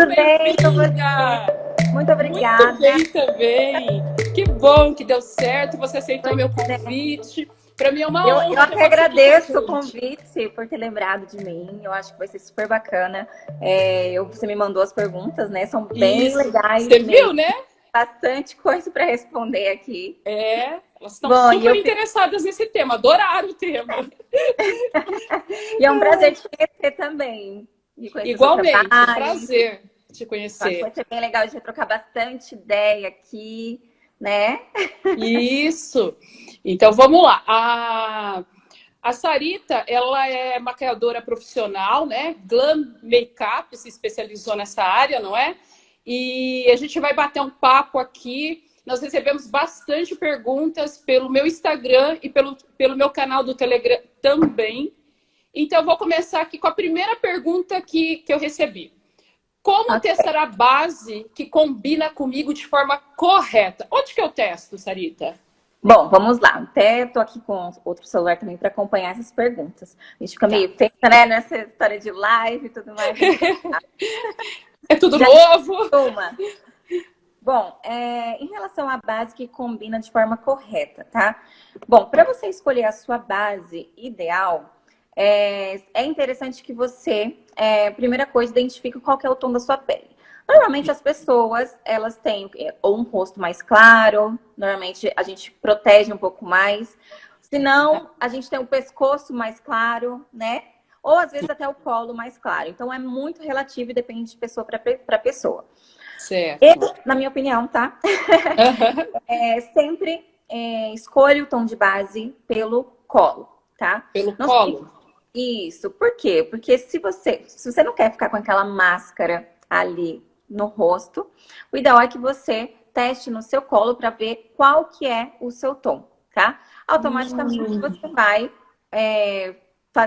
Tudo bem com bem-vinda! você? Muito Muito obrigada. bem também. Que bom que deu certo, você aceitou Pois meu é. convite. Para mim é uma Eu honra ter até você aqui com a agradeço o gente. convite por ter lembrado de mim. Eu acho que vai ser super bacana. Você me mandou as perguntas, né? São bem Isso. legais Você viu, mesmo. né? Bastante coisa para responder aqui. Elas estão Bom, super interessadas nesse tema, adoraram o tema. e é um prazer te conhecer também. De conhecer o seu Igualmente, um trabalho, enfim. prazer te Eu acho que vai conhecer. ser bem legal de trocar bastante ideia aqui, né? Isso. Então vamos lá. A Sarita, ela é maquiadora profissional, né? Glam Makeup, se especializou nessa área, não é? E a gente vai bater um papo aqui. Nós recebemos bastante perguntas pelo meu Instagram e pelo meu canal do Telegram também. Então, eu vou começar aqui com a primeira pergunta que eu recebi. Como Ok. testar a base que combina comigo de forma correta? Onde que eu testo, Sarita? Bom, vamos lá. Até tô aqui com outro celular também para acompanhar essas perguntas. A gente fica Tá. meio tensa, né, nessa história de live e tudo mais. A gente É tudo já novo? uma. Bom, em relação à base que combina de forma correta, tá? Bom, para você escolher a sua base ideal, é interessante que você, primeira coisa, identifique qual que é o tom da sua pele. Normalmente as pessoas, elas têm ou um rosto mais claro, normalmente a gente protege um pouco mais. Se não, a gente tem o pescoço mais claro, né? Ou às vezes até o colo mais claro. Então é muito relativo e depende de pessoa para pessoa. Eu, Certo. na minha opinião, tá? Aham. Sempre escolha o tom de base pelo colo, tá? Pelo Não colo. sei. Isso. Por quê? Porque se você não quer ficar com aquela máscara ali no rosto, o ideal é que você teste no seu colo para ver qual que é o seu tom, tá? Automaticamente você vai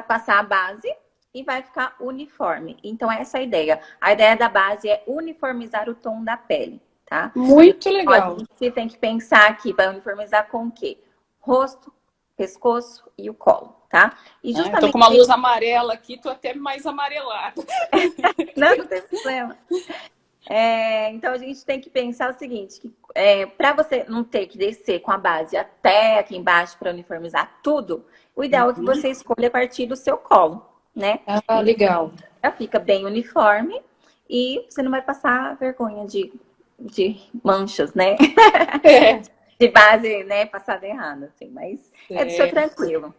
passar a base e vai ficar uniforme. Então, essa é a ideia. A ideia da base é uniformizar o tom da pele, tá? Muito Então, a legal. gente tem que pensar aqui, vai uniformizar com o quê? Rosto, pescoço e o colo, tá? E Ah, eu tô justamente, com uma luz amarela aqui, tô até mais amarelada. não tem problema. Então a gente tem que pensar o seguinte, que para você não ter que descer com a base até aqui embaixo para uniformizar tudo, o ideal é que você escolha a partir do seu colo, né? Ah, Então legal. já fica bem uniforme e você não vai passar vergonha de manchas, né? É, De base, né, passada errada, assim, mas isso é é, tranquilo.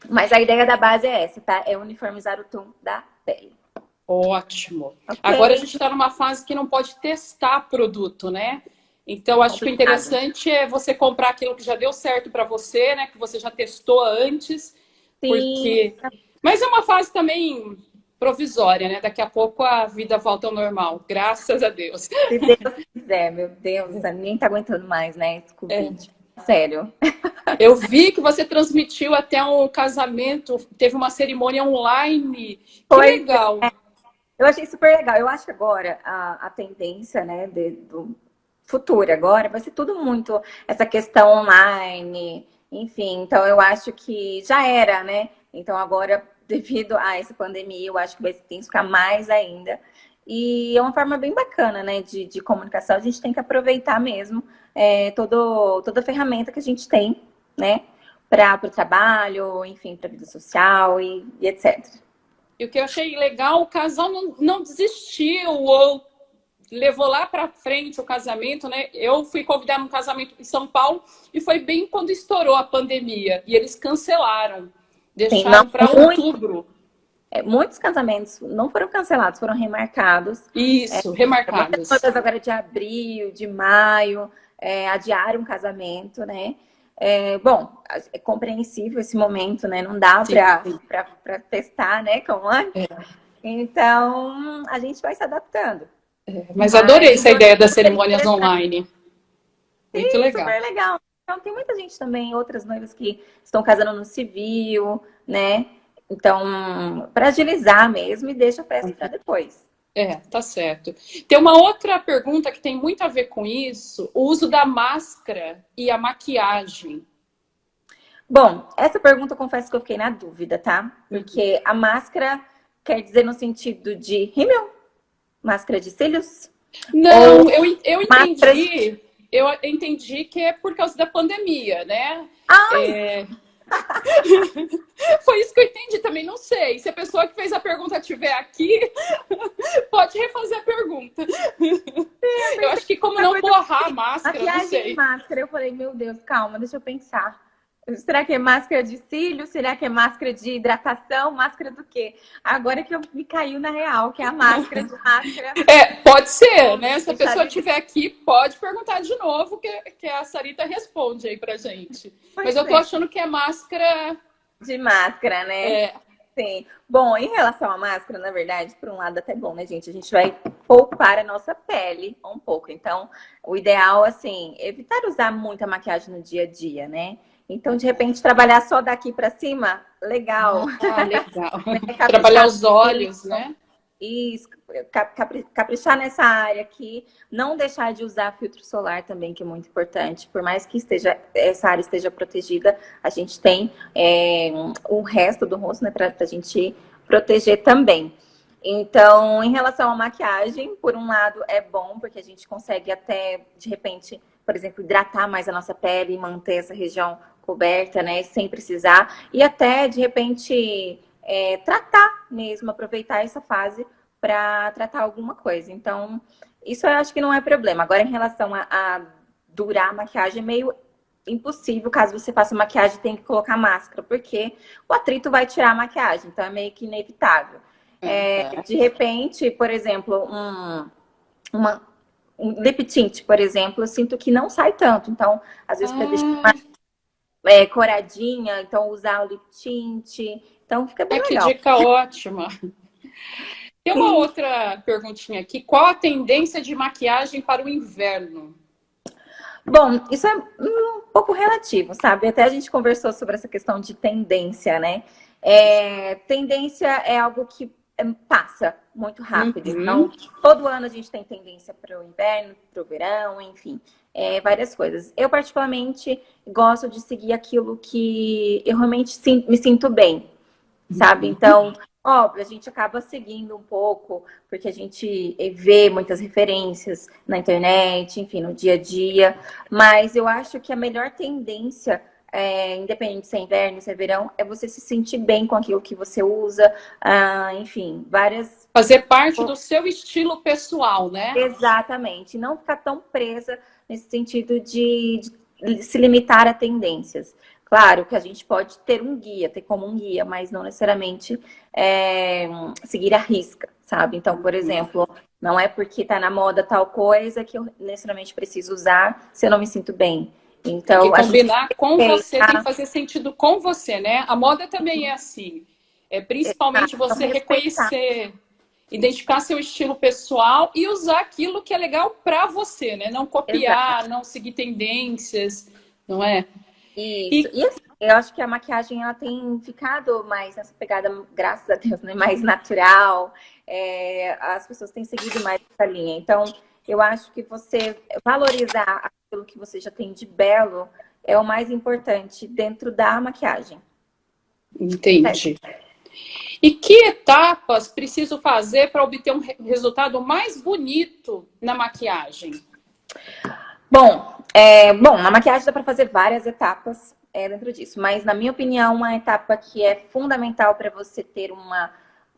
Mas a ideia da base é essa, tá? É uniformizar o tom da pele. ótimo. Ok? Agora a gente está numa fase que não pode testar produto, né? Então, acho que o Complicado. interessante é você comprar aquilo que já deu certo para você, né? Que você já testou antes, Sim, porque. Mas é uma fase também provisória, né? Daqui a pouco a vida volta ao normal, graças a Deus. se Deus quiser, meu Deus, ninguém tá aguentando mais, né, esse Covid. Sério. Eu vi que você transmitiu até um casamento, teve uma cerimônia online. Que Pois legal. eu achei super legal. Eu acho que agora a tendência, né, do futuro agora vai ser tudo muito essa questão online, enfim. Então eu acho que já era, né? Então agora, devido a essa pandemia, eu acho que vai tem que ficar mais ainda. E é uma forma bem bacana, né, de comunicação. A gente tem que aproveitar mesmo toda a ferramenta que a gente tem, né, para o trabalho, enfim, para a vida social e etc. E o que eu achei legal, o casal não desistiu ou levou lá para frente o casamento, né? Eu fui convidada num casamento em São Paulo e foi bem quando estourou a pandemia e eles cancelaram, Sim, não, deixaram para muito. outubro. Muitos casamentos não foram cancelados, foram remarcados. Isso, Muitas remarcados. coisas agora de abril, de maio, adiaram o casamento, né? Bom, é compreensível esse momento, né? Não dá Sim. para testar, né? Como antes. Então, a gente vai se adaptando. Mas adorei Mas essa eu achei ideia das super cerimônias interessante, online. Muito legal. super legal. Então, tem muita gente também, outras noivas que estão casando no civil, né? Então, para agilizar mesmo e deixa a festa para depois. Tá certo. Tem uma outra pergunta que tem muito a ver com isso, o uso da máscara e a maquiagem. Bom, essa pergunta eu confesso que eu fiquei na dúvida, tá? Porque a máscara quer dizer no sentido de rímel, Máscara de cílios? Não, Ou eu máscara de... entendi. Eu entendi que é por causa da pandemia, né? Ai, É, foi isso que eu entendi também, não sei. Se a pessoa que fez a pergunta estiver aqui, pode refazer a pergunta. eu Eu pensei acho que como que era não coisa borrar a máscara, não maquiagem e sei. máscara. Eu falei, meu Deus, calma, deixa eu pensar. Será que é máscara de cílios? Será que é máscara de hidratação? Máscara do quê? Agora que eu me caiu na real, que é a máscara de máscara. É, pode ser, Vou né? Se a deixar pessoa de... estiver aqui, pode perguntar de novo, que a Sarita responde aí pra gente. Mas Pois eu tô é, achando que é máscara. de máscara, né? É, Sim. Bom, em relação à máscara, na verdade, por um lado até bom, né, gente? A gente vai poupar a nossa pele um pouco. Então, o ideal, assim, evitar usar muita maquiagem no dia a dia, né? Então, de repente, trabalhar só daqui pra cima, legal. ah, legal. Né? Trabalhar Caprichar os no olhos, cílio, né? isso, caprichar nessa área aqui, não deixar de usar filtro solar também, que é muito importante. Por mais que essa área esteja protegida, a gente tem o resto do rosto, né, para a gente proteger também. Então, em relação à maquiagem, por um lado é bom, porque a gente consegue até, de repente, por exemplo, hidratar mais a nossa pele e manter essa região coberta, né, sem precisar. E até, de repente, tratar mesmo, aproveitar essa fase para tratar alguma coisa. Então, isso eu acho que não é problema. Agora, em relação a durar a maquiagem, é meio impossível, caso você faça maquiagem, tem que colocar máscara, porque o atrito vai tirar a maquiagem, então é meio que inevitável. Uhum. De repente, por exemplo, um lip tint, por exemplo, eu sinto que não sai tanto. Então, às vezes, para deixar Ah, mais coradinha, então usar o lip tint. Então, fica bem que legal. dica ótima. Tem uma Sim. outra perguntinha aqui. Qual a tendência de maquiagem para o inverno? Bom, isso é um pouco relativo, sabe? Até a gente conversou sobre essa questão de tendência, né? Tendência é algo que passa muito rápido. Então, Uhum. todo ano a gente tem tendência para o inverno, para o verão, enfim, várias coisas. Eu, particularmente, gosto de seguir aquilo que eu realmente me sinto bem, sabe? Então, óbvio, a gente acaba seguindo um pouco, porque a gente vê muitas referências na internet, enfim, no dia a dia, mas eu acho que a melhor tendência, independente se é inverno, se é verão, é você se sentir bem com aquilo que você usa, enfim, várias. Fazer parte do seu estilo pessoal, né? Exatamente, não ficar tão presa nesse sentido de se limitar a tendências. Claro que a gente pode ter um guia, ter como um guia, mas não necessariamente seguir à risca, sabe? Então, por exemplo, não é porque tá na moda tal coisa que eu necessariamente preciso usar se eu não me sinto bem. Tem que Então, a gente combinar com você, tem que respeitar, fazer sentido com você, né? A moda também é assim. É principalmente então, você respeitar. reconhecer, identificar seu estilo pessoal e usar aquilo que é legal para você, né? Não Exato. copiar, não seguir tendências, não é? Isso. E E assim, eu acho que a maquiagem ela tem ficado mais nessa pegada, graças a Deus, né? Mais natural. As pessoas têm seguido mais essa linha. Então, eu acho que você valorizar aquilo que você já tem de belo é o mais importante dentro da maquiagem. entendi. E que etapas preciso fazer para obter um resultado mais bonito na maquiagem? Bom, na maquiagem dá para fazer várias etapas dentro disso, mas na minha opinião, uma etapa que é fundamental para você ter uma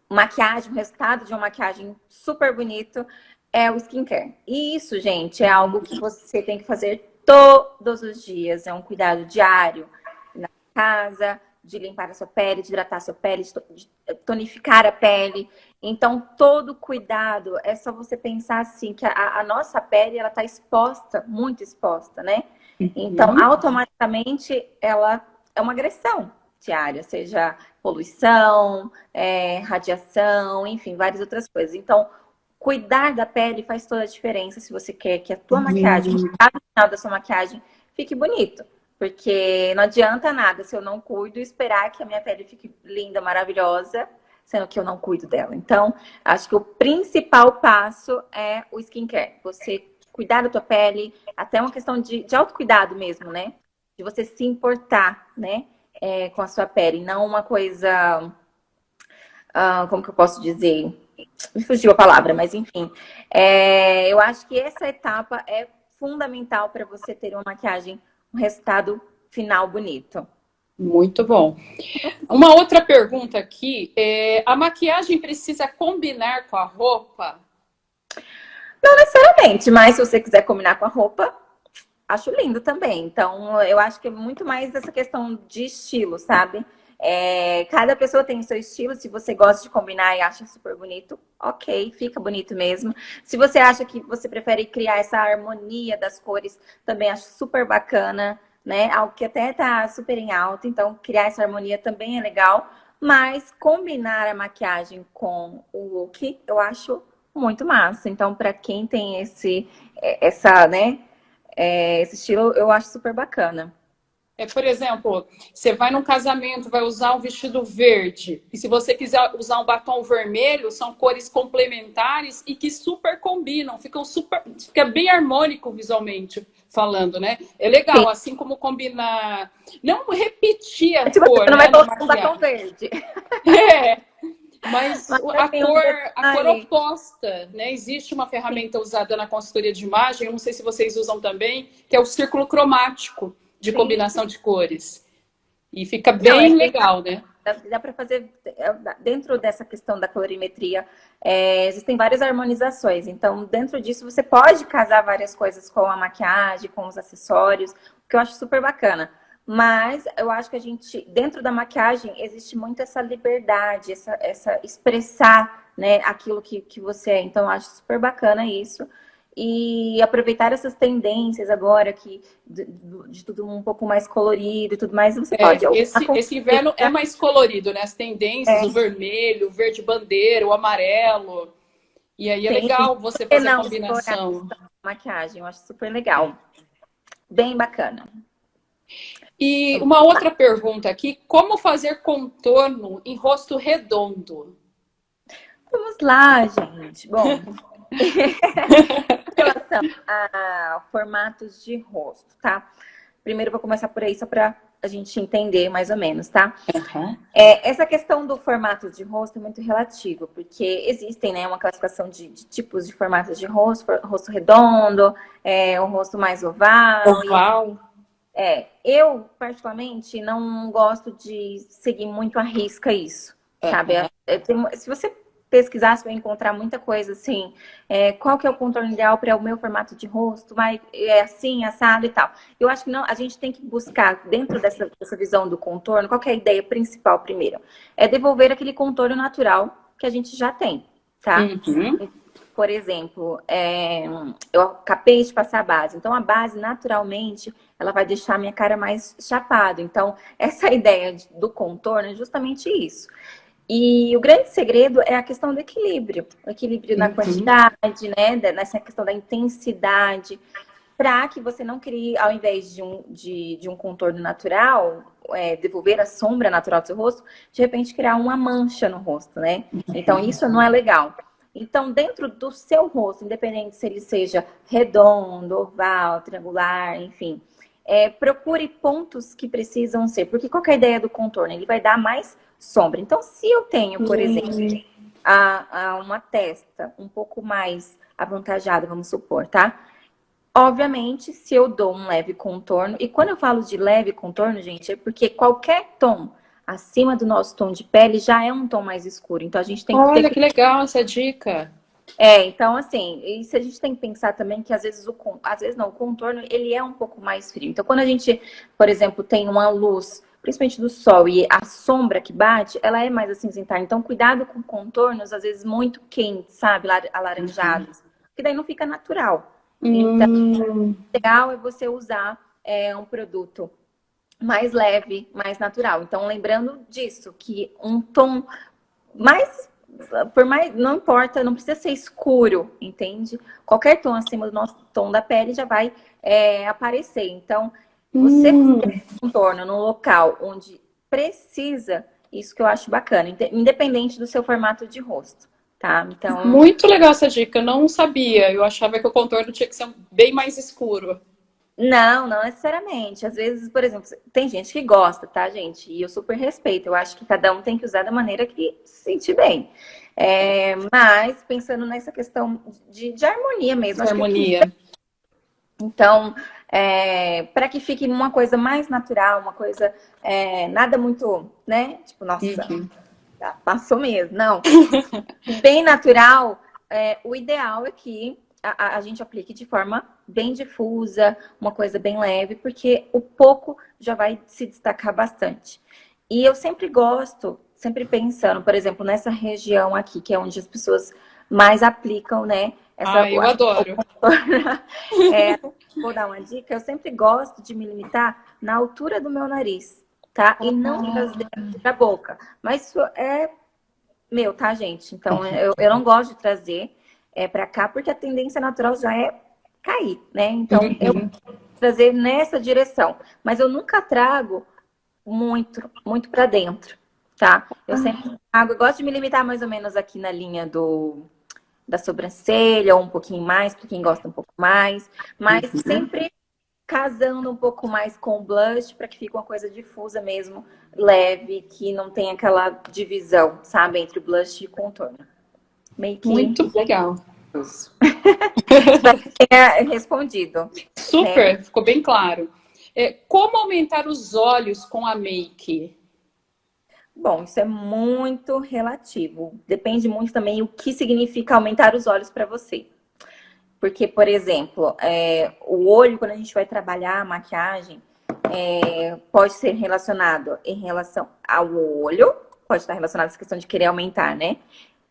maquiagem, um resultado de uma maquiagem super bonito é o skincare. E isso, gente, é algo que você tem que fazer todos os dias, é um cuidado diário na casa, de limpar a sua pele, de hidratar a sua pele, de tonificar a pele. Então, todo cuidado é só você pensar assim, que a nossa pele, ela tá exposta, muito exposta, né? Então, Uhum. automaticamente, ela é uma agressão diária, seja poluição, radiação, enfim, várias outras coisas. Então, cuidar da pele faz toda a diferença se você quer que a tua maquiagem, o resultado final da sua maquiagem, fique bonito. Porque não adianta nada se eu não cuido e esperar que a minha pele fique linda, maravilhosa, sendo que eu não cuido dela. Então, acho que o principal passo é o skincare. Você cuidar da tua pele, até uma questão de autocuidado mesmo, né? De você se importar, né? Com a sua pele. Não uma coisa, como que eu posso dizer? Me fugiu a palavra, mas enfim. Eu acho que essa etapa é fundamental para você ter uma maquiagem, um resultado final bonito. Muito bom. Uma outra pergunta aqui a maquiagem precisa combinar com a roupa? Não necessariamente, mas se você quiser combinar com a roupa, acho lindo também. Então, eu acho que é muito mais essa questão de estilo, sabe? Cada pessoa tem o seu estilo. Se você gosta de combinar e acha super bonito, ok, fica bonito mesmo. Se você acha que você prefere criar essa harmonia das cores, também acho super bacana, né? Algo que até tá super em alta. Então, criar essa harmonia também é legal. Mas combinar a maquiagem com o look, eu acho muito massa. Então, para quem tem essa, né? Esse estilo eu acho super bacana. Por exemplo, você vai num casamento, vai usar um vestido verde. E se você quiser usar um batom vermelho, são cores complementares e que super combinam, fica bem harmônico visualmente falando, né? É Sim. legal, assim como combinar, não repetir a Tipo, cor, você não né, vai na colocar um batom maquiagem. verde. É, mas Mas a assim, um cor detalhe. oposta, né? Existe uma Sim, ferramenta usada na consultoria de imagem, eu não sei se vocês usam também, que é o círculo cromático de sim. combinação de cores. E fica Não, bem legal, né? dá para fazer dentro dessa questão da colorimetria. Existem várias harmonizações. Então, dentro disso, você pode casar várias coisas com a maquiagem, com os acessórios, o que eu acho super bacana. Mas eu acho que a gente, dentro da maquiagem, existe muito essa liberdade, essa expressar, né, aquilo que você é. Então, eu acho super bacana isso. E aproveitar essas tendências agora, de tudo um pouco mais colorido e tudo mais, você pode usar com Esse inverno é mais colorido, né? As tendências, o vermelho, o verde bandeira, o amarelo. E aí é sim, legal você por que fazer a não explorar combinação. a maquiagem? Eu acho super legal. Bem bacana. E uma outra pergunta aqui: como fazer contorno em rosto redondo? Vamos lá, gente. Bom, em relação a formatos de rosto, tá? Primeiro eu vou começar por aí, só para a gente entender mais ou menos, tá? Uhum. Essa questão do formato de rosto é muito relativo, porque existem, né, uma classificação de tipos de formatos de rosto, rosto redondo, um rosto mais oval, e Oval. eu, particularmente, não gosto de seguir muito à risca isso, sabe? Uhum. Se você pesquisar, você vai encontrar muita coisa assim, qual que é o contorno ideal para o meu formato de rosto, mas é assim, assado e tal. Eu acho que não, a gente tem que buscar, dentro dessa visão do contorno, qual que é a ideia principal primeiro? É devolver aquele contorno natural que a gente já tem, tá? Uhum. Por exemplo, eu acabei de passar a base. Então, a base, naturalmente, ela vai deixar a minha cara mais chapada. Então, essa ideia do contorno é justamente isso. E o grande segredo é a questão do equilíbrio. O equilíbrio na Uhum. quantidade, né? Nessa questão da intensidade. Para que você não crie, ao invés de um contorno natural, devolver a sombra natural do seu rosto, de repente criar uma mancha no rosto, né? Então, isso não é legal. Então, dentro do seu rosto, independente se ele seja redondo, oval, triangular, enfim, procure pontos que precisam ser. Porque qual que é a ideia do contorno? Ele vai dar mais sombra. Então, se eu tenho, por exemplo, uma testa um pouco mais avantajada, vamos supor, tá? Obviamente, se eu dou um leve contorno, e quando eu falo de leve contorno, gente, é porque qualquer tom acima do nosso tom de pele já é um tom mais escuro. Então, a gente tem que ter Olha que legal essa dica. então, assim, isso a gente tem que pensar também que às vezes às vezes não, o contorno, ele é um pouco mais frio. Então, quando a gente, por exemplo, tem uma luz, principalmente do sol, e a sombra que bate, ela é mais acinzentada. Então, cuidado com contornos, às vezes, muito quentes, sabe? Alaranjados. Porque daí não fica natural. Então, Hum. o ideal é você usar um produto mais leve, mais natural. Então, lembrando disso, que um tom mais, por mais, não importa, não precisa ser escuro, entende? Qualquer tom acima do nosso tom da pele já vai aparecer. Então, você Hum. fazer um contorno no local onde precisa, isso que eu acho bacana, independente do seu formato de rosto, tá? Então, Muito legal essa dica, eu não sabia. Eu achava que o contorno tinha que ser bem mais escuro. não necessariamente. Às vezes, por exemplo, tem gente que gosta, tá, gente? E eu super respeito. Eu acho que cada um tem que usar da maneira que se sentir bem. Mas pensando nessa questão de harmonia mesmo, acho que Harmonia. então, para que fique uma coisa mais natural, uma coisa nada muito, né? Tipo, nossa, já passou mesmo. Não, bem natural. O ideal é que a gente aplique de forma bem difusa, uma coisa bem leve, porque o pouco já vai se destacar bastante. E eu sempre gosto, sempre pensando, por exemplo, nessa região aqui, que é onde as pessoas mais aplicam, né? Eu adoro. Vou dar uma dica, eu sempre gosto de me limitar na altura do meu nariz, tá? E não das dentro da boca. Mas isso é meu, tá, gente? Então, eu não gosto de trazer pra cá, porque a tendência natural já é cair, né? Então, eu vou trazer nessa direção. Mas eu nunca trago muito pra dentro, tá? Eu sempre trago, eu gosto de me limitar mais ou menos aqui na linha da sobrancelha, ou um pouquinho mais, para quem gosta um pouco mais, mas sempre casando um pouco mais com o blush, para que fique uma coisa difusa mesmo, leve, que não tenha aquela divisão, sabe, entre o blush e o contorno. Meio que Muito legal. espero que tenha respondido. Super, Né? ficou bem claro. Como aumentar os olhos com a make? Bom, isso é muito relativo. Depende muito também o que significa aumentar os olhos para você. Porque, por exemplo, o olho, quando a gente vai trabalhar a maquiagem, pode ser relacionado em relação ao olho, pode estar relacionado a essa questão de querer aumentar, né?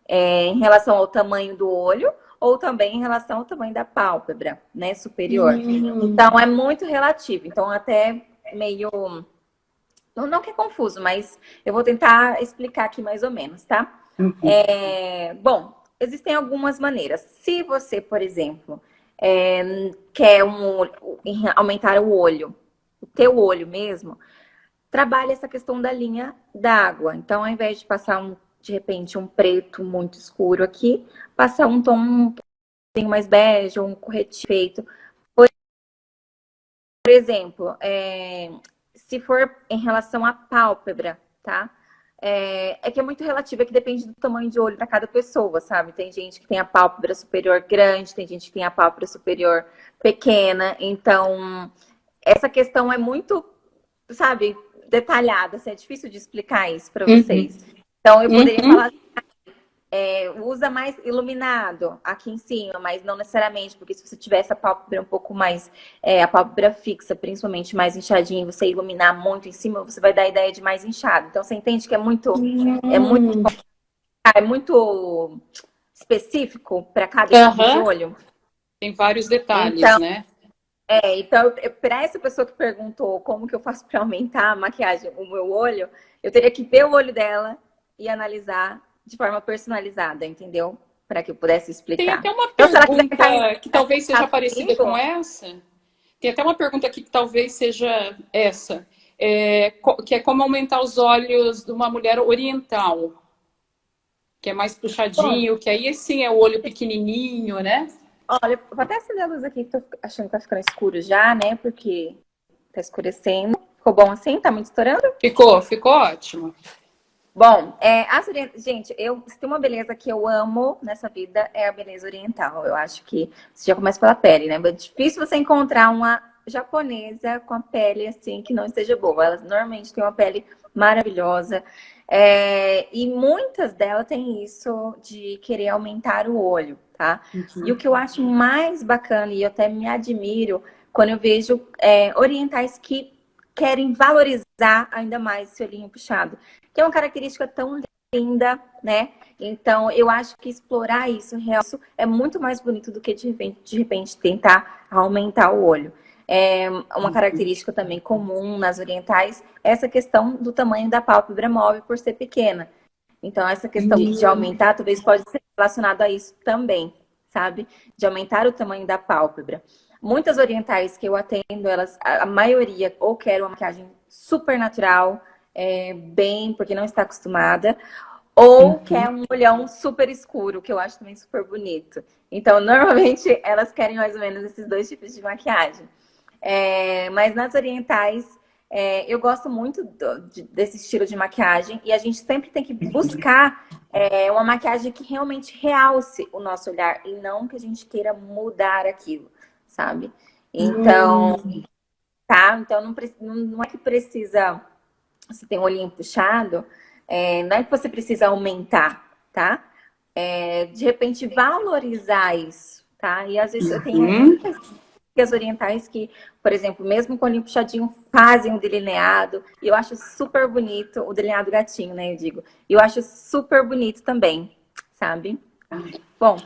Em relação ao tamanho do olho, ou também em relação ao tamanho da pálpebra, né? Superior. Então, é muito relativo. Então, até meio. Não que é confuso, mas eu vou tentar explicar aqui mais ou menos, tá? Bom, existem algumas maneiras. Se você, por exemplo, quer aumentar o olho, o teu olho mesmo, trabalhe essa questão da linha d'água. Então, ao invés de passar de repente, um preto muito escuro aqui, passar um tom um pouquinho mais bege, ou um corretivo feito. Por exemplo, se for em relação à pálpebra, tá? Que é muito relativo, é que depende do tamanho de olho para cada pessoa, sabe? Tem gente que tem a pálpebra superior grande, tem gente que tem a pálpebra superior pequena. Então, essa questão é muito, sabe, detalhada. Assim, é difícil de explicar isso para vocês. Então, eu poderia falar usa mais iluminado aqui em cima, mas não necessariamente, porque se você tiver essa pálpebra um pouco mais, a pálpebra fixa, principalmente mais inchadinha, e você iluminar muito em cima, você vai dar a ideia de mais inchado. Então você entende que é muito específico para cada tipo de olho? Tem vários detalhes, Então, né? então para essa pessoa que perguntou como que eu faço para aumentar a maquiagem, o meu olho, eu teria que ver o olho dela e analisar de forma personalizada, entendeu? Para que eu pudesse Tem explicar. até uma Então, se ela quiser pergunta que talvez seja parecida comigo, com essa. Tem até uma pergunta aqui que talvez seja essa. Que é como aumentar os olhos de uma mulher oriental. Que é mais puxadinho, que aí sim é o olho pequenininho, né? olha, eu vou até acender a luz aqui, que tô achando que tá ficando escuro já, né? Porque tá escurecendo. Ficou bom assim? Tá muito estourando? Ficou ótimo. Bom, gente, se tem uma beleza que eu amo nessa vida é a beleza oriental. Eu acho que você já começa pela pele, né? É difícil você encontrar uma japonesa com a pele assim que não esteja boa. Elas normalmente têm uma pele maravilhosa. E muitas delas têm isso de querer aumentar o olho, tá? E o que eu acho mais bacana, e eu até me admiro, quando eu vejo orientais que querem valorizar ainda mais esse olhinho puxado. Que é uma característica tão linda, né? Então, eu acho que explorar isso é muito mais bonito do que de repente tentar aumentar o olho. Uma característica também comum nas orientais é essa questão do tamanho da pálpebra móvel por ser pequena. Então, essa questão de aumentar talvez pode ser relacionado a isso também, sabe? De aumentar o tamanho da pálpebra. Muitas orientais que eu atendo, a maioria ou quer uma maquiagem super natural, bem, porque não está acostumada, ou quer um olhão super escuro, que eu acho também super bonito. Então, normalmente, elas querem mais ou menos esses dois tipos de maquiagem. Mas nas orientais, eu gosto muito desse estilo de maquiagem e a gente sempre tem que buscar uma maquiagem que realmente realce o nosso olhar e não que a gente queira mudar aquilo, sabe? Então, tá? Então não é que precisa, você tem um olhinho puxado, não é que você precisa aumentar, tá? De repente valorizar isso, tá? E às vezes eu tenho muitas amigas orientais que, por exemplo, mesmo com o olhinho puxadinho, fazem o delineado. E eu acho super bonito, o delineado gatinho, né? Eu digo. E eu acho super bonito também, sabe? Bom.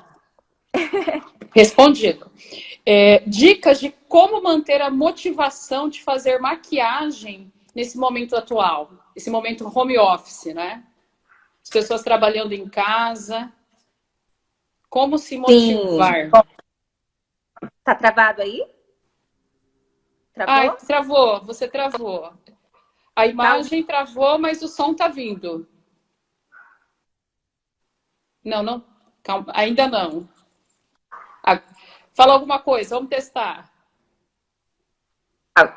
Respondido. Dicas de como manter a motivação de fazer maquiagem nesse momento atual, esse momento home office, né? As pessoas trabalhando em casa. Como se motivar? Sim. Tá travado aí? Travou? Ai, travou, você travou. A imagem travou, mas o som tá vindo. Não, calma, ainda não. Fala alguma coisa, vamos testar. Ok.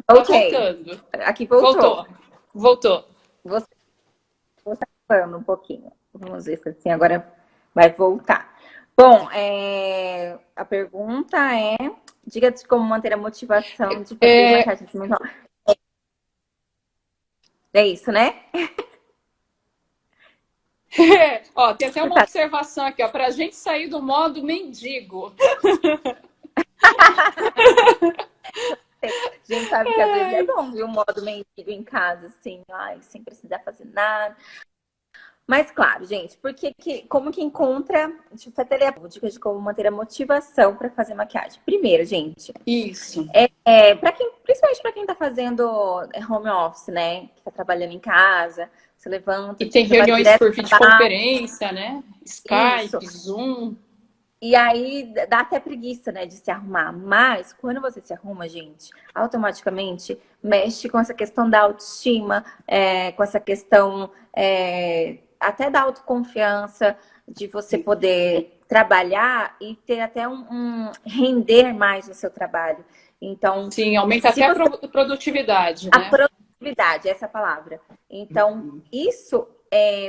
Tá voltando. Aqui voltou. Voltou. Você tá falando um pouquinho. Vamos ver se assim agora vai voltar. Bom, a pergunta é: diga de como manter a motivação de fazer maquiagem mental. É isso, né? Ó, tem até uma observação aqui, ó, para a gente sair do modo mendigo. A gente sabe que às vezes é bom ver um modo mendigo em casa, assim, sem precisar fazer nada. Mas claro, gente, como que encontra, deixa eu até ler a dica de como manter a motivação para fazer maquiagem. Primeiro, gente, isso. Principalmente para quem tá fazendo home office, né? Que tá trabalhando em casa, se levanta. E tem reuniões por videoconferência, né? Skype, Zoom. E aí dá até preguiça, né, de se arrumar. Mas quando você se arruma, gente, automaticamente mexe com essa questão da autoestima, com essa questão até da autoconfiança, de você poder trabalhar e ter até render mais no seu trabalho. Então, sim, aumenta até a produtividade, né? A produtividade, essa é a palavra. Então, isso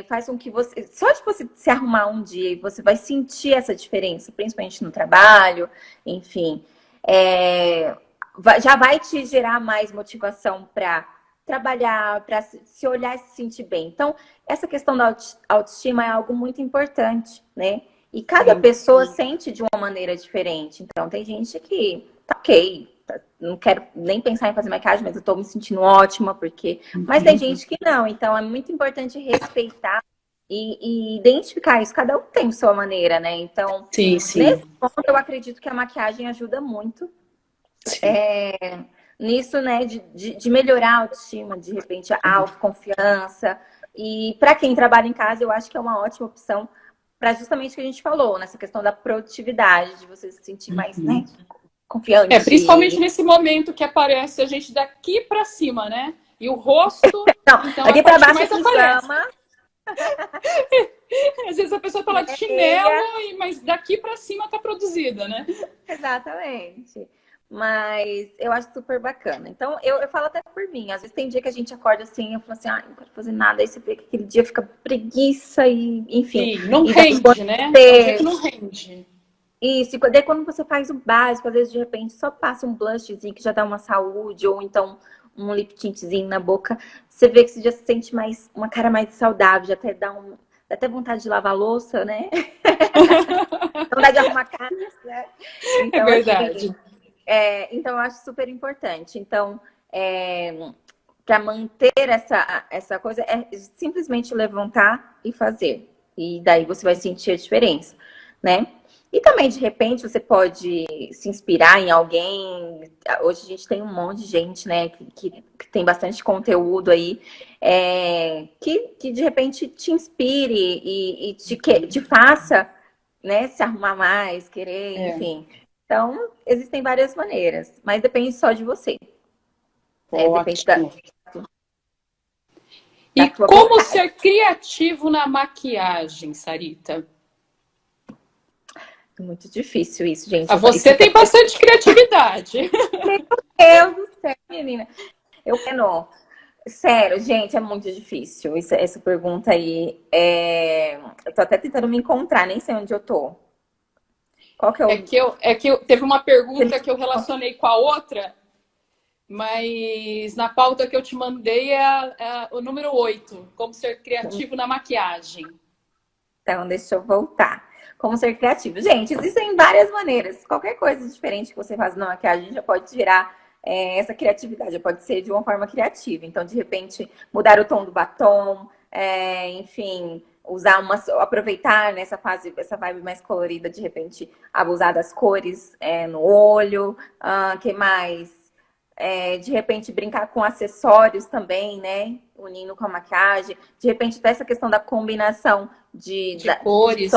faz com que você... Só de você se arrumar um dia, você vai sentir essa diferença, principalmente no trabalho, enfim. Já vai te gerar mais motivação para trabalhar, para se olhar e se sentir bem. Então, essa questão da autoestima é algo muito importante, né? E cada pessoa sente de uma maneira diferente. Então, tem gente que tá ok, não quero nem pensar em fazer maquiagem, mas eu tô me sentindo ótima, porque... Mas tem gente que não, então é muito importante respeitar e identificar isso. Cada um tem a sua maneira, né? Então, nesse ponto, eu acredito que a maquiagem ajuda muito nisso, né? De melhorar a autoestima, de repente, a autoconfiança. E para quem trabalha em casa, eu acho que é uma ótima opção para justamente o que a gente falou, nessa questão da produtividade, de você se sentir mais, né? Confiante. Principalmente nesse momento que aparece a gente daqui para cima, né? E o rosto, não, então aqui para baixo mais aparece. Às vezes a pessoa tá lá de chinelo, mas daqui para cima tá produzida, né? Exatamente. Mas eu acho super bacana. Então, eu falo até por mim. Às vezes tem dia que a gente acorda assim, eu falo assim, não quero fazer nada. Aí você vê que aquele dia fica preguiça e, enfim. Sim, não rende, né? É um dia que não rende. Isso, e daí quando você faz o básico, às vezes de repente só passa um blushzinho que já dá uma saúde, ou então um lip tintzinho na boca, você vê que você já se sente uma cara mais saudável, já até dá até vontade de lavar a louça, né? Vontade de arrumar casa, né? Então, é verdade. Então eu acho super importante. Então, para manter essa coisa, é simplesmente levantar e fazer. E daí você vai sentir a diferença, né? E também, de repente, você pode se inspirar em alguém. Hoje a gente tem um monte de gente, né, que tem bastante conteúdo aí, que de repente te inspire e te faça, né, se arrumar mais, querer, enfim. Então, existem várias maneiras, mas depende só de você. Depende E como ser criativo na maquiagem, Sarita? Muito difícil isso, gente. Você tem bastante criatividade. Meu Deus do céu, menina. Eu não. Sério, gente, é muito difícil essa pergunta aí. Eu tô até tentando me encontrar, nem sei onde eu tô. Qual que é o... Teve uma pergunta que eu relacionei com a outra, mas na pauta que eu te mandei é o número 8, como ser criativo na maquiagem. Então, deixa eu voltar. Como ser criativo. Gente, existem várias maneiras. Qualquer coisa diferente que você faz na maquiagem já pode virar essa criatividade. Já pode ser de uma forma criativa. Então, de repente, mudar o tom do batom, enfim, aproveitar nessa fase, essa vibe mais colorida, de repente, abusar das cores no olho. Que mais? De repente brincar com acessórios também, né? Unindo com a maquiagem. De repente, até essa questão da combinação de cores.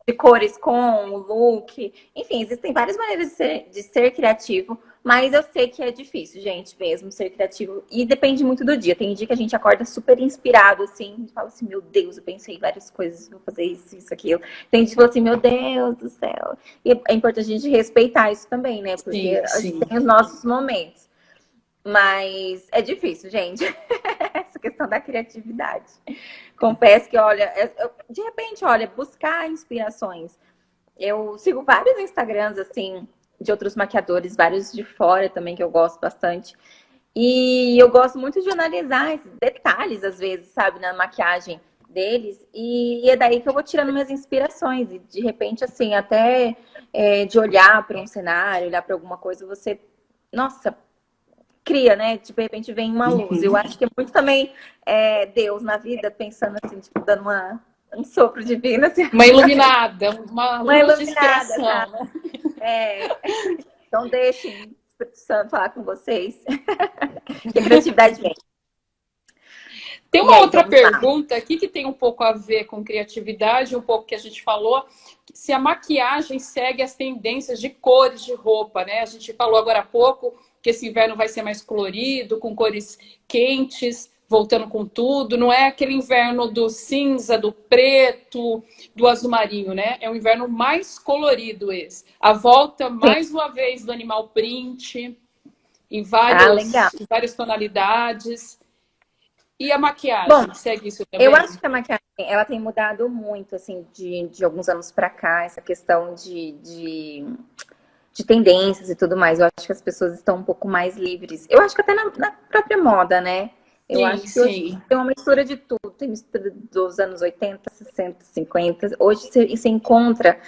De cores com o look. Enfim, existem várias maneiras de ser criativo, mas eu sei que é difícil, gente, mesmo ser criativo. E depende muito do dia. Tem dia que a gente acorda super inspirado, assim, e fala assim, meu Deus, eu pensei em várias coisas, vou fazer isso, aquilo. Tem dia que fala assim, meu Deus do céu. E é importante a gente respeitar isso também, né? Porque a gente tem os nossos momentos. Mas é difícil, gente, essa questão da criatividade. Confesso que, olha, de repente, olha, buscar inspirações. Eu sigo vários Instagrams, assim, de outros maquiadores, vários de fora também, que eu gosto bastante. E eu gosto muito de analisar esses detalhes, às vezes, sabe, na maquiagem deles. E é daí que eu vou tirando minhas inspirações. E, de repente, assim, até de olhar para um cenário, olhar para alguma coisa, você... Nossa... cria, né? De repente vem uma luz. Eu acho que é muito também Deus na vida, pensando assim, tipo, dando um sopro divino. Assim, uma iluminada, uma luz de inspiração. Tá? Então deixem o Espírito Santo falar com vocês. Que a criatividade vem. Tem uma outra pergunta aqui que tem um pouco a ver com criatividade, um pouco que a gente falou, se a maquiagem segue as tendências de cores de roupa, né? A gente falou agora há pouco que esse inverno vai ser mais colorido, com cores quentes, voltando com tudo. Não é aquele inverno do cinza, do preto, do azul marinho, né? É um inverno mais colorido esse. A volta, mais uma vez, do animal print, em várias tonalidades. E a maquiagem, segue isso também? Eu acho que a maquiagem, ela tem mudado muito, assim, de alguns anos pra cá, essa questão de tendências e tudo mais. Eu acho que as pessoas estão um pouco mais livres. Eu acho que até na própria moda, né? Eu acho que hoje tem uma mistura de tudo. Tem mistura dos anos 80, 60, 50. Hoje você encontra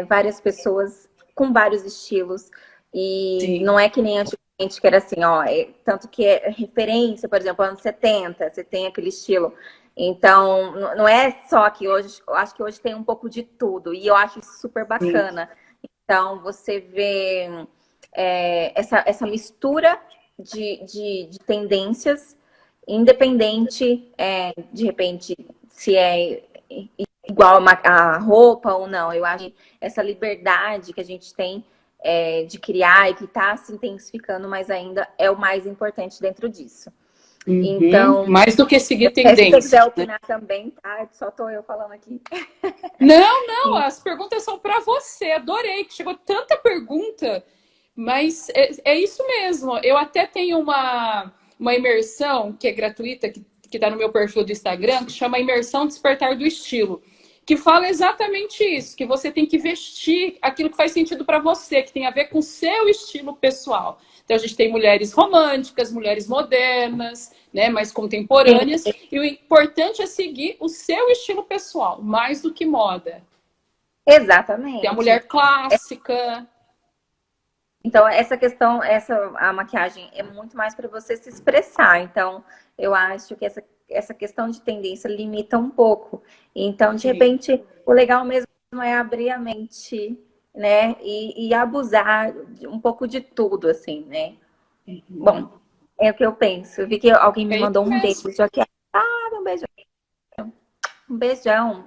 várias pessoas com vários estilos. E não é que nem antigamente, que era assim, ó. Tanto que é referência, por exemplo, anos 70, você tem aquele estilo. Então, não é só que hoje, eu acho que hoje tem um pouco de tudo. E eu acho isso super bacana. Então, você vê essa mistura de tendências, independente, de repente, se é igual a roupa ou não. Eu acho que essa liberdade que a gente tem de criar e que está se intensificando mais ainda é o mais importante dentro disso. Então, mais do que seguir tendência. Se você quiser opinar também, tá? Só tô eu falando aqui. Não, as perguntas são para você. Adorei que chegou tanta pergunta, mas é isso mesmo. Eu até tenho uma imersão que é gratuita, que está no meu perfil do Instagram, que chama Imersão Despertar do Estilo, que fala exatamente isso, que você tem que vestir aquilo que faz sentido para você, que tem a ver com o seu estilo pessoal. Então, a gente tem mulheres românticas, mulheres modernas, né, mais contemporâneas. E o importante é seguir o seu estilo pessoal, mais do que moda. Exatamente. Tem a mulher clássica. Então, essa questão, a maquiagem é muito mais para você se expressar. Então, eu acho que essa questão de tendência limita um pouco. Então, de repente, o legal mesmo é abrir a mente, né? E abusar um pouco de tudo, assim, né? Bom, é o que eu penso. Eu vi que alguém me mandou um beijo aqui. Um beijão. Um beijão.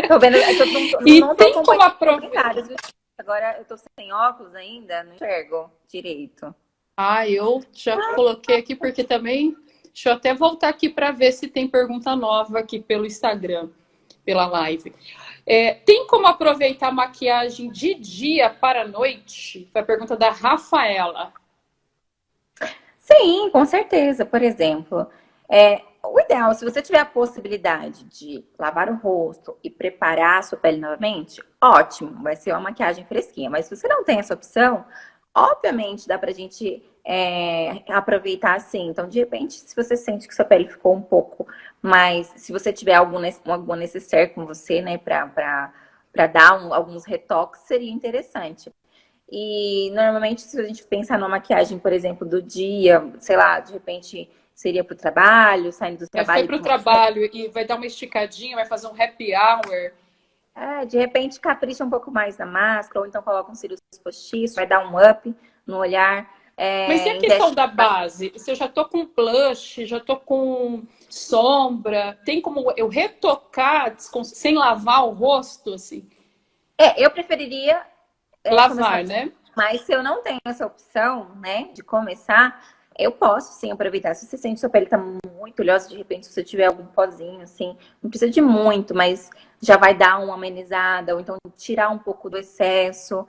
Tô vendo, não tô acompanhando comentários. Agora eu tô sem óculos ainda, não enxergo direito. Eu já coloquei aqui porque também... Deixa eu até voltar aqui para ver se tem pergunta nova aqui pelo Instagram, pela live. Tem como aproveitar a maquiagem de dia para a noite? Foi a pergunta da Rafaela. Sim, com certeza. Por exemplo, o ideal, se você tiver a possibilidade de lavar o rosto e preparar a sua pele novamente, ótimo, vai ser uma maquiagem fresquinha. Mas se você não tem essa opção, obviamente dá pra gente aproveitar assim. Então, de repente, se você sente que sua pele ficou um pouco mais. Se você tiver alguma necessaire com você, né, pra dar alguns retoques, seria interessante. E normalmente, se a gente pensar numa maquiagem, por exemplo, do dia, sei lá, de repente seria para o trabalho, saindo do É, foi trabalho. para o trabalho e vai dar uma esticadinha, vai fazer um happy hour. De repente capricha um pouco mais na máscara, ou então coloca um cílios postiço, vai dar um up no olhar. Mas e a questão da base? Se eu já tô com blush, já tô com sombra, tem como eu retocar sem lavar o rosto, assim? Eu preferiria Lavar, né? Mas se eu não tenho essa opção, né, de começar, eu posso sim aproveitar. Se você sente que sua pele tá muito oleosa, de repente, se você tiver algum pozinho, assim, não precisa de muito, mas já vai dar uma amenizada, ou então tirar um pouco do excesso,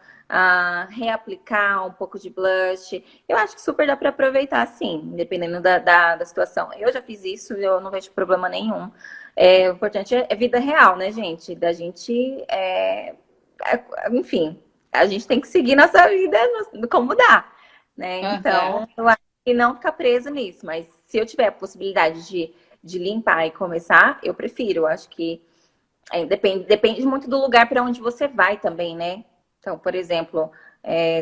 reaplicar um pouco de blush. Eu acho que super dá pra aproveitar, sim, dependendo da situação. Eu já fiz isso, eu não vejo problema nenhum. O importante é vida real, né, gente? Da gente, enfim, a gente tem que seguir nossa vida como dá, né? Uhum. Então, eu acho que não ficar preso nisso, mas se eu tiver a possibilidade de limpar e começar, eu prefiro. Eu acho que depende muito do lugar para onde você vai também, né? Então, por exemplo,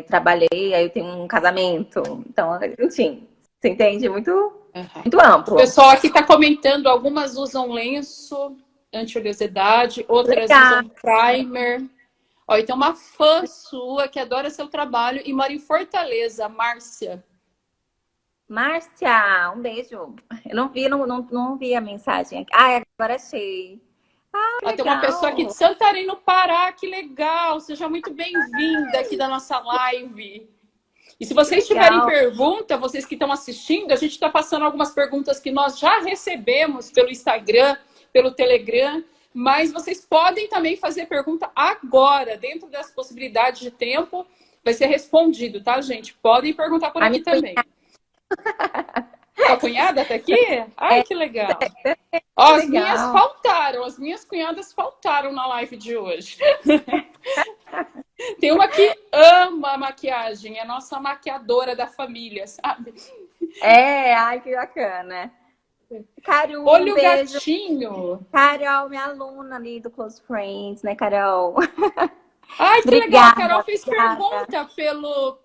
trabalhei, aí eu tenho um casamento. Então, enfim, você entende? Uhum. Muito O amplo. pessoal aqui está comentando, algumas usam lenço anti-oleosidade, outras Legal. usam primer. Ó, e tem uma fã sua que adora seu trabalho e mora em Fortaleza, Márcia. Márcia, um beijo. Eu não vi a mensagem aqui. Ah, agora achei. Ah, Ó, tem uma pessoa aqui de legal. Santarém, no Pará, que legal! Seja muito bem-vinda aqui da nossa live. E se Que vocês tiverem legal. pergunta, vocês que estão assistindo, a gente está passando algumas perguntas que nós já recebemos pelo Instagram, pelo Telegram, mas vocês podem também fazer pergunta agora, dentro das possibilidades de tempo, vai ser respondido, tá, gente? Podem perguntar por A aqui minha também. Sua cunhada tá aqui? Ai, é que legal. Ó, legal. as minhas cunhadas faltaram na live de hoje. Tem uma que ama maquiagem, é a nossa maquiadora da família, sabe? Ai, que bacana. Carol, um Olha o beijo. gatinho. Carol, minha aluna ali do Close Friends, né, Carol? Ai, que legal. A Carol Obrigada, fez obrigada. pergunta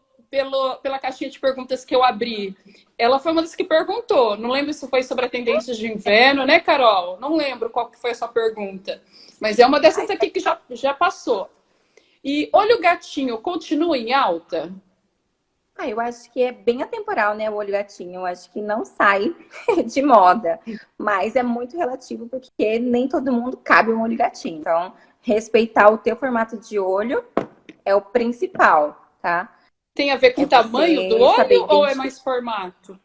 pela caixinha de perguntas que eu abri. Ela foi uma das que perguntou. Não lembro se foi sobre a tendência de inverno, né, Carol? Não lembro qual que foi a sua pergunta. Mas é uma dessas aqui que já passou. E olha o gatinho, continua em alta? Eu acho que é bem atemporal, né, o olho gatinho. Eu acho que não sai de moda, mas é muito relativo porque nem todo mundo cabe um olho gatinho. Então, respeitar o teu formato de olho é o principal, tá? Tem a ver com É o tamanho do você saber olho ou é identificar. mais formato?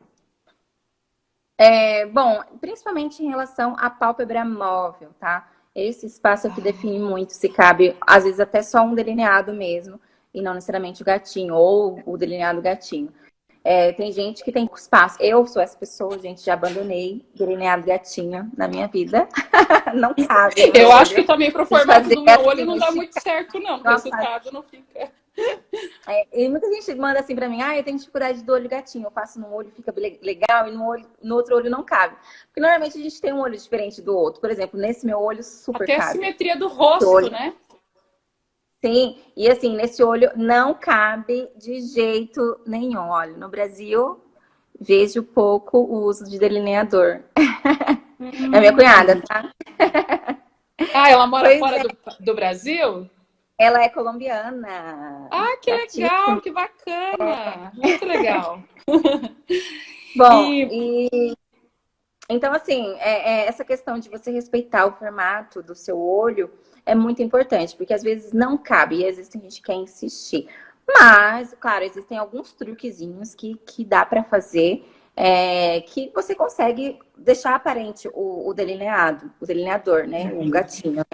Bom, principalmente em relação à pálpebra móvel, tá? Esse espaço aqui define muito se cabe, às vezes, até só um delineado mesmo, e não necessariamente o gatinho, ou o delineado gatinho. Tem gente que tem pouco espaço. Eu sou essa pessoa, gente, já abandonei delineado gatinho na minha vida. Não cabe no meu Eu acho que olho. também para o Preciso formato fazer do meu olho assim, não dá muito esticar. certo, não. O Nossa, resultado não fica. e muita gente manda assim pra mim, eu tenho dificuldade do olho gatinho. Eu faço num olho fica legal e no outro olho não cabe. Porque normalmente a gente tem um olho diferente do outro. Por exemplo, nesse meu olho super Até a cabe. simetria do Esse rosto, olho, né? sim, e assim, nesse olho não cabe de jeito nenhum. Olha, no Brasil vejo pouco o uso de delineador. É minha cunhada, Hum. tá? Ah, ela mora Pois fora é, do Brasil? ela é colombiana. Ah, que legal, Gatíssima. que bacana. Muito legal. Bom, E então, assim, essa questão de você respeitar o formato do seu olho é muito importante, porque às vezes não cabe e às vezes tem gente que quer insistir. Mas, claro, existem alguns truquezinhos que dá para fazer, que você consegue deixar aparente o delineado, o delineador, né? O gatinho.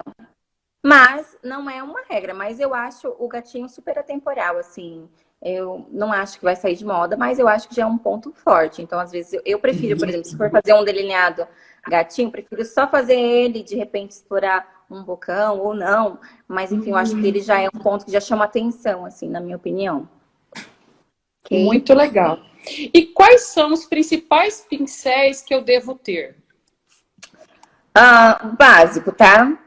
Mas não é uma regra, mas eu acho o gatinho super atemporal, assim. Eu não acho que vai sair de moda, mas eu acho que já é um ponto forte. Então, às vezes, eu prefiro, por exemplo, se for fazer um delineado gatinho, prefiro só fazer ele, de repente explorar um bocão ou não. Mas, enfim, eu acho que ele já é um ponto que já chama atenção, assim, na minha opinião. Ok? Muito legal. E quais são os principais pincéis que eu devo ter? Básico, tá?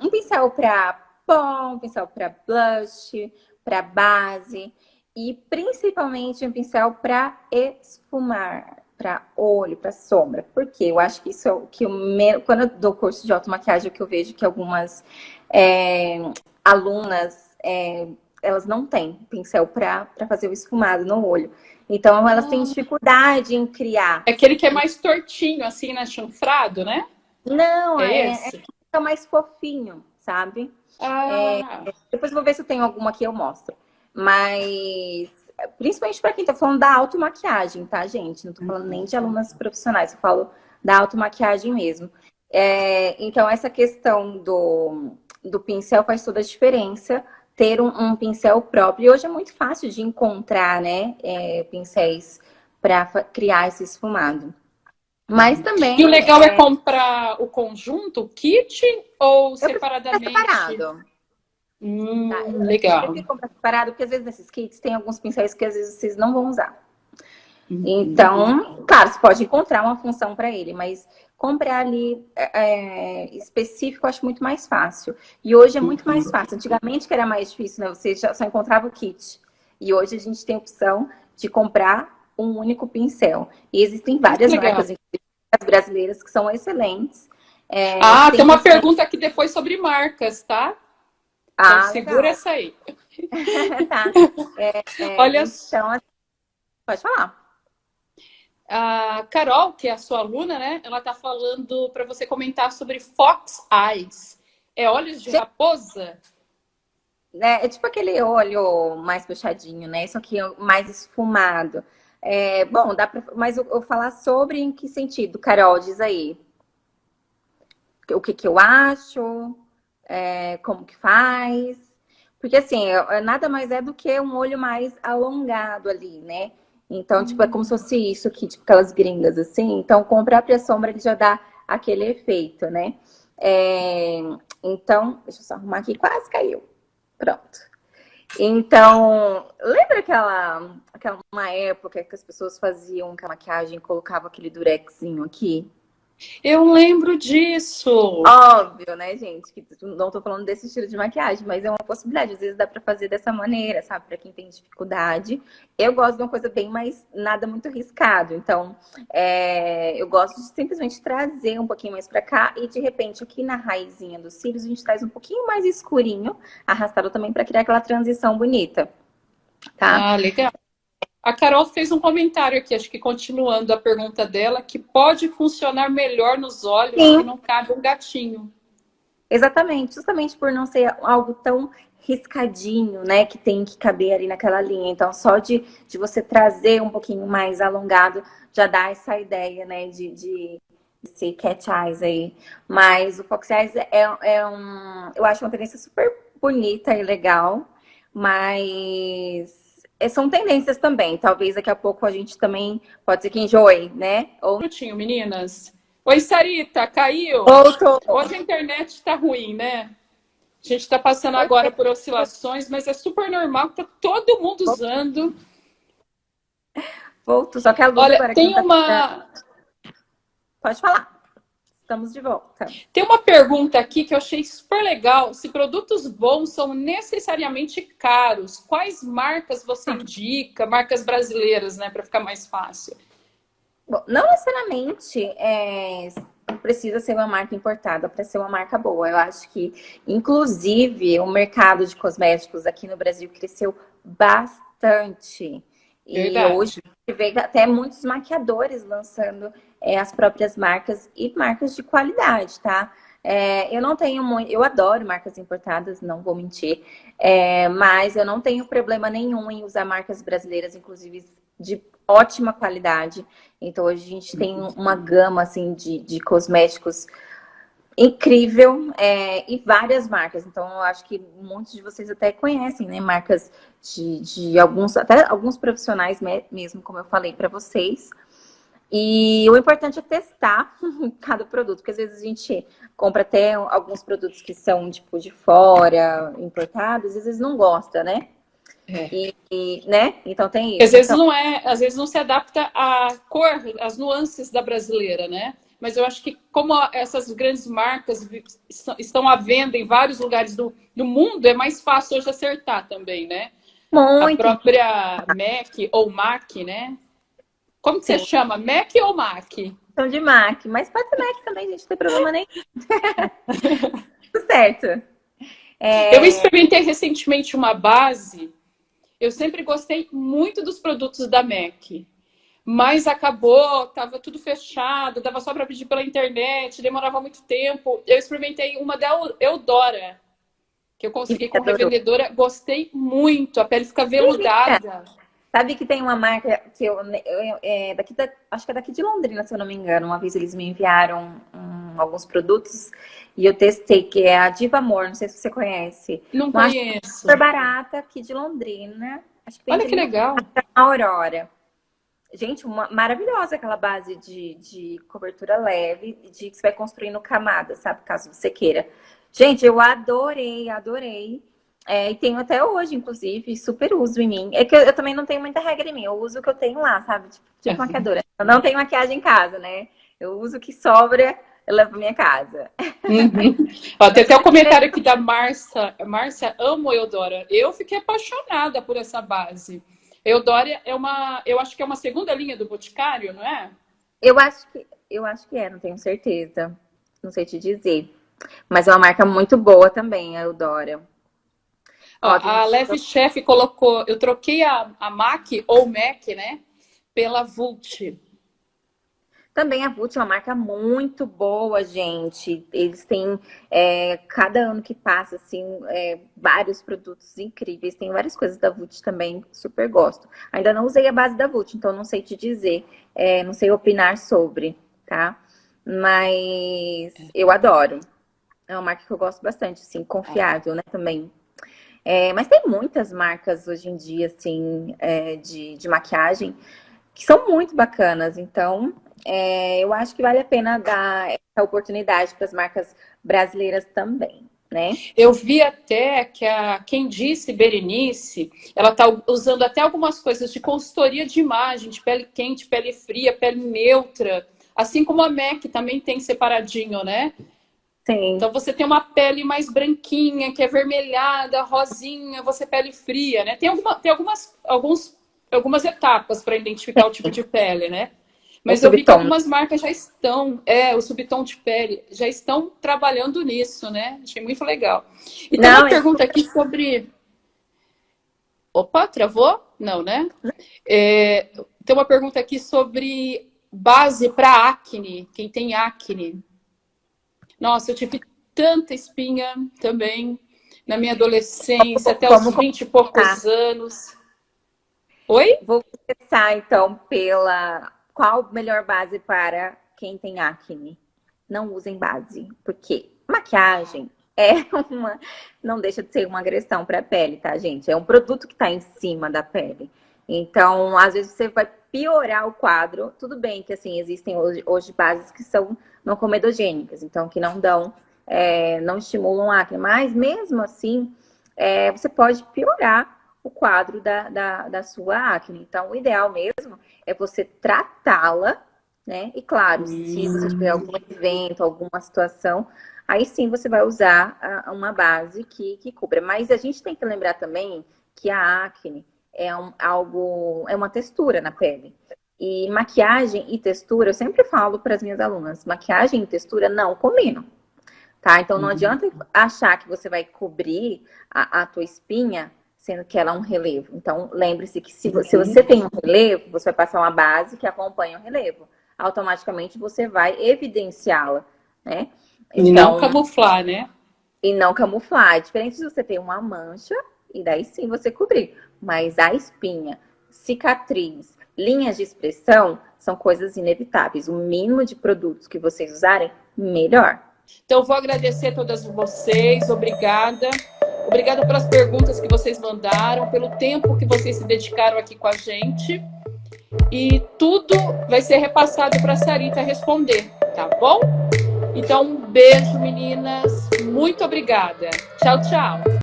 Um pincel para pó, um pincel para blush, para base e principalmente um pincel para esfumar, para olho, para sombra. Porque eu acho que isso é o que quando eu dou curso de automaquiagem, é o que eu vejo que algumas alunas elas não têm pincel para fazer o esfumado no olho. Então elas têm dificuldade em criar. É aquele que é mais tortinho, assim, né? Chanfrado, né? Não, É é esse? fica mais fofinho, sabe? Ah, Depois eu vou ver se eu tenho alguma que eu mostro. Mas, principalmente para quem tá falando da automaquiagem, tá, gente? Não tô falando nem de alunas profissionais, eu falo da automaquiagem mesmo. Então, essa questão do pincel faz toda a diferença. Ter um pincel próprio. E hoje é muito fácil de encontrar, né? Pincéis para criar esse esfumado. Mas e o também legal é comprar o conjunto, o kit, ou eu prefiro comprar separadamente? separado. Tá? Eu Legal. prefiro comprar separado, porque às vezes nesses kits tem alguns pincéis que às vezes vocês não vão usar. Uhum. Então, claro, você pode encontrar uma função para ele, mas comprar ali específico eu acho muito mais fácil. E hoje é muito mais fácil. Antigamente que era mais difícil, né? Você só encontrava o kit. E hoje a gente tem a opção de comprar um único pincel. E existem Muito várias legal. marcas brasileiras que são excelentes. Ah, tem Tem uma pincéis... pergunta aqui depois sobre marcas, tá? Então segura legal. essa aí. Tá. Olha, Então, pode falar. a Carol, que é a sua aluna, né? Ela tá falando para você comentar sobre Fox Eyes. É olhos de raposa? É tipo aquele olho mais puxadinho, né? Só que mais esfumado. Bom, mas eu falar sobre em que sentido, Carol? Diz aí. O que eu acho, como que faz. Porque assim, nada mais é do que um olho mais alongado ali, né? Então, tipo, é como se fosse isso aqui, tipo aquelas gringas assim. Então, com a própria sombra ele já dá aquele efeito, né? Então, deixa eu só arrumar aqui, quase caiu. Pronto. Então, lembra aquela uma época que as pessoas faziam com a maquiagem e colocavam aquele durexinho aqui? Eu lembro disso. Óbvio, né, gente? Que não tô falando desse estilo de maquiagem, mas é uma possibilidade. Às vezes dá pra fazer dessa maneira, sabe? Pra quem tem dificuldade. Eu gosto de uma coisa bem mais, nada muito arriscado. Então, eu gosto de simplesmente trazer um pouquinho mais pra cá e, de repente, aqui na raizinha dos cílios, a gente traz um pouquinho mais escurinho, arrastado também pra criar aquela transição bonita, tá? Ah, legal. A Carol fez um comentário aqui, acho que continuando a pergunta dela, que pode funcionar melhor nos olhos que Sim, não cabe um gatinho. exatamente. Justamente por não ser algo tão riscadinho, né? Que tem que caber ali naquela linha. Então, só de você trazer um pouquinho mais alongado, já dá essa ideia, né? De ser cat eyes aí. Mas o fox eyes eu acho uma tendência super bonita e legal, mas são tendências também. Talvez daqui a pouco a gente também pode ser que enjoe, né? Ou Minutinho, meninas. Oi, Sarita, caiu? voltou. Hoje a internet está ruim, né? A gente está passando agora por oscilações, mas é super normal, tá todo mundo usando. Voltou. Só que a luz Olha, agora que não tem tá. uma, Pode falar. Estamos de volta. tem uma pergunta aqui que eu achei super legal. Se produtos bons são necessariamente caros, quais marcas você indica? Marcas brasileiras, né, para ficar mais fácil. Bom, não necessariamente precisa ser uma marca importada para ser uma marca boa. Eu acho que, inclusive, o mercado de cosméticos aqui no Brasil cresceu bastante. E hoje Verdade. vê até muitos maquiadores lançando as próprias marcas e marcas de qualidade, tá? Eu não tenho muito. Eu adoro marcas importadas, não vou mentir. Mas eu não tenho problema nenhum em usar marcas brasileiras, inclusive de ótima qualidade. Então, hoje a gente tem uma gama assim, de cosméticos Incrível, e várias marcas. Então, eu acho que muitos de vocês até conhecem, né? Marcas de alguns, até alguns profissionais mesmo, como eu falei para vocês. E o importante é testar cada produto, porque às vezes a gente compra até alguns produtos que são, tipo, de fora, importados, e às vezes não gosta, né? É. Né? Então tem Às isso. vezes Então, não é, às vezes não se adapta à cor, às nuances da brasileira, né? Mas eu acho que como essas grandes marcas estão à venda em vários lugares do mundo, é mais fácil hoje acertar também, né? A muito, própria Mac ou Mac, né? Como que você sim. chama? Mac ou Mac? São de MAC, mas pode ser MAC também, gente, não tem problema nenhum. Tudo certo. Eu É, experimentei recentemente uma base. Eu sempre gostei muito dos produtos da Mac. Mas acabou, estava tudo fechado, dava só para pedir pela internet, demorava muito tempo. Eu experimentei uma da Eudora, que eu e consegui você com adorou. revendedora, gostei muito, a pele fica veludada. Sabe que tem uma marca que acho que é daqui de Londrina, se eu não me engano. Uma vez eles me enviaram alguns produtos e eu testei, que é a Diva Amor, não sei se você conhece. Não Uma super conheço. barata aqui de Londrina. Acho que vende Olha que ali na legal. Aurora. Gente, maravilhosa aquela base de cobertura leve, de que você vai construindo camadas, sabe? Caso você queira. Gente, eu adorei, adorei. E tenho até hoje, inclusive, super uso em mim. É que eu também não tenho muita regra em mim, eu uso o que eu tenho lá, sabe? Tipo maquiadora. Eu não tenho maquiagem em casa, né? Eu uso o que sobra, eu levo pra minha casa. Uhum. Ó, tem até o comentário aqui da Márcia. Márcia, amo Eudora. Eu fiquei apaixonada por essa base. Eudora eu acho que é uma segunda linha do Boticário, não é? Eu acho que é, não tenho certeza. Não sei te dizer. Mas é uma marca muito boa também, a Eudora. Ó, Ó, tem a Leve Chef colocou, eu troquei a MAC ou MAC, né, pela Vult. também a Vult é uma marca muito boa, gente. Eles têm, cada ano que passa, assim, vários produtos incríveis. Tem várias coisas da Vult também, super gosto. Ainda não usei a base da Vult, então não sei te dizer, não sei opinar sobre, tá? Mas eu adoro. É uma marca que eu gosto bastante, assim, confiável, né, também. Mas tem muitas marcas hoje em dia, assim, de maquiagem que são muito bacanas. Então, eu acho que vale a pena dar essa oportunidade para as marcas brasileiras também, né? Eu vi até que quem disse Berenice, ela está usando até algumas coisas de consultoria de imagem, de pele quente, pele fria, pele neutra, assim como a MAC também tem separadinho, né? Sim. Então você tem uma pele mais branquinha, que é avermelhada, rosinha, você pele fria, né? Tem algumas etapas para identificar o tipo de pele, né? O Mas eu vi que subtom. algumas marcas já estão, o subtom de pele, já estão trabalhando nisso, né? Achei muito legal. E tem uma Não, pergunta aqui sobre. Opa, travou? Não, né? Tem uma pergunta aqui sobre base para acne, quem tem acne. Nossa, eu tive tanta espinha também na minha adolescência, até os vamos 20 e começar. poucos anos. Oi? Vou começar, então, pela qual melhor base para quem tem acne. Não usem base, porque maquiagem é uma, não deixa de ser uma agressão para a pele, tá, gente? É um produto que está em cima da pele. Então, às vezes você vai piorar o quadro. Tudo bem que assim existem hoje bases que são não comedogênicas, então que não dão, não estimulam a acne, mas mesmo assim, você pode piorar o quadro da sua acne. Então, o ideal mesmo é você tratá-la, né? E claro, se você tiver algum evento, alguma situação, aí sim você vai usar uma base que cubra. Mas a gente tem que lembrar também que a acne é uma textura na pele. E maquiagem e textura, eu sempre falo para as minhas alunas, maquiagem e textura não combinam, tá? Então não adianta achar que você vai cobrir a tua espinha, sendo que ela é um relevo. Então lembre-se que se você tem um relevo, você vai passar uma base que acompanha o relevo. Automaticamente você vai evidenciá-la, né? E não Então, camuflar, né? e não camuflar. É diferente de você ter uma mancha e daí sim você cobrir. Mas a espinha, cicatriz, linhas de expressão são coisas inevitáveis. O mínimo de produtos que vocês usarem, melhor. Então, eu vou agradecer a todas vocês, obrigada. Obrigada pelas perguntas que vocês mandaram, pelo tempo que vocês se dedicaram aqui com a gente. E tudo vai ser repassado para a Sarita responder, tá bom? Então, um beijo, meninas. Muito obrigada. Tchau, tchau.